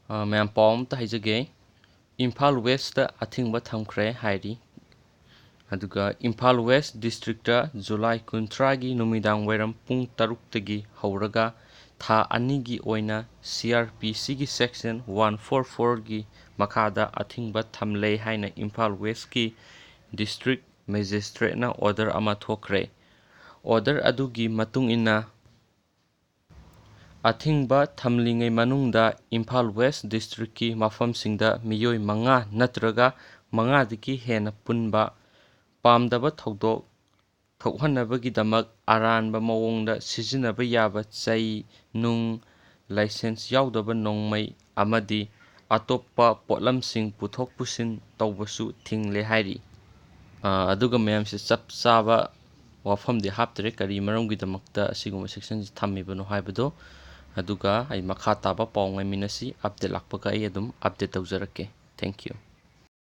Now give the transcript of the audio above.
ꯃꯌꯥꯝ ꯄꯥꯎ ꯑꯃꯇ ꯍꯥꯏꯖꯒꯦ. ꯏꯝꯐꯥꯜ ꯋꯦꯁꯇ ꯑꯊꯤꯡꯕ ꯊꯝꯈ꯭ꯔꯦ ꯍꯥꯏꯔꯤ. ꯑꯗꯨꯒ ꯏꯝꯐꯥꯜ ꯋꯦꯁ ꯗꯤꯁꯇ꯭ꯔꯤꯛꯇ ꯖꯨꯂꯥꯏ 30ꯒꯤ ꯅꯨꯃꯤꯗꯥꯡ ꯋꯥꯏꯔꯝ ꯄꯨꯡ 6ꯇꯒꯤ ꯍꯧꯔꯒ ꯊꯥ 2ꯒꯤ ꯑꯣꯏꯅ CRPCꯒꯤ ꯁꯦꯛꯁꯟ 144ꯒꯤ ꯃꯈꯥꯗ ꯑꯊꯤꯡꯕ ꯊꯝꯂꯦ ꯍꯥꯏꯅ ꯏꯝꯐꯥꯜ ꯋꯦꯁꯀꯤ ꯗꯤꯁꯇ꯭ꯔꯤꯛ ꯃꯦꯖꯤꯁꯇ꯭ꯔꯦꯠꯅ ꯑꯣꯔꯗꯔ ꯑꯃ ꯊꯣꯛꯈ꯭ꯔꯦ. ꯑꯣꯔꯗꯔ ꯑꯗꯨꯒꯤ ꯃꯇꯨꯡ ꯏꯟꯅ ꯑꯊꯤꯡꯕ ꯊꯝꯂꯤꯉꯩ ꯃꯅꯨꯡꯗ ꯏꯝꯐꯥꯜ ꯋꯦꯁ ꯗꯤꯁꯇ꯭ꯔꯤꯛꯀꯤ ꯃꯐꯝꯁꯤꯡꯗ ꯃꯤꯑꯣꯏ 5 ꯅꯠꯇ꯭ꯔꯒ 5ꯗꯒꯤ ꯍꯦꯟꯅ ꯄꯨꯟꯕ, ꯄꯥꯝꯗꯕ ꯊꯧꯗꯣꯛ ꯊꯣꯛꯍꯟꯅꯕꯒꯤꯗꯃꯛ ꯑꯔꯥꯟꯕ ꯃꯑꯣꯡꯗ ꯁꯤꯖꯤꯟꯅꯕ ꯌꯥꯕ ꯆꯩ, ꯅꯨꯡ, ꯂꯥꯏꯁꯦꯟꯁ ꯌꯥꯎꯗꯕ ꯅꯣꯡꯃꯩ ꯑꯃꯗꯤ ꯑꯇꯣꯞꯄ ꯄꯣꯠꯂꯝꯁꯤꯡ ꯄꯨꯊꯣꯛ ꯄꯨꯁꯤꯟ ꯇꯧꯕꯁꯨ ꯊꯤꯡꯂꯦ ꯍꯥꯏꯔꯤ. ꯑꯗꯨꯒ ꯃꯌꯥꯝꯁꯦ ꯆꯞ ꯆꯥꯕ ꯋꯥꯐꯝꯗꯤ ꯍꯥꯞꯇ꯭ꯔꯦ ꯀꯔꯤ ꯃꯔꯝꯒꯤꯗꯃꯛꯇ ꯑꯁꯤꯒꯨꯝꯕ ꯁꯦꯛꯁꯟꯁꯤ ꯊꯝꯃꯤꯕꯅꯣ ꯍꯥꯏꯕꯗꯣ. ꯑꯗꯨꯒ ꯑꯩ ꯃꯈꯥ ꯇꯥꯕ ꯄꯥꯎ ꯉꯥꯏꯃꯤꯟꯅꯁꯤ. ꯑꯞꯗꯦꯠ ꯂꯥꯛꯄꯒ ꯑꯩ ꯑꯗꯨꯝ ꯑꯞꯗꯦꯠ ꯇꯧꯖꯔꯛꯀꯦ. Thank you.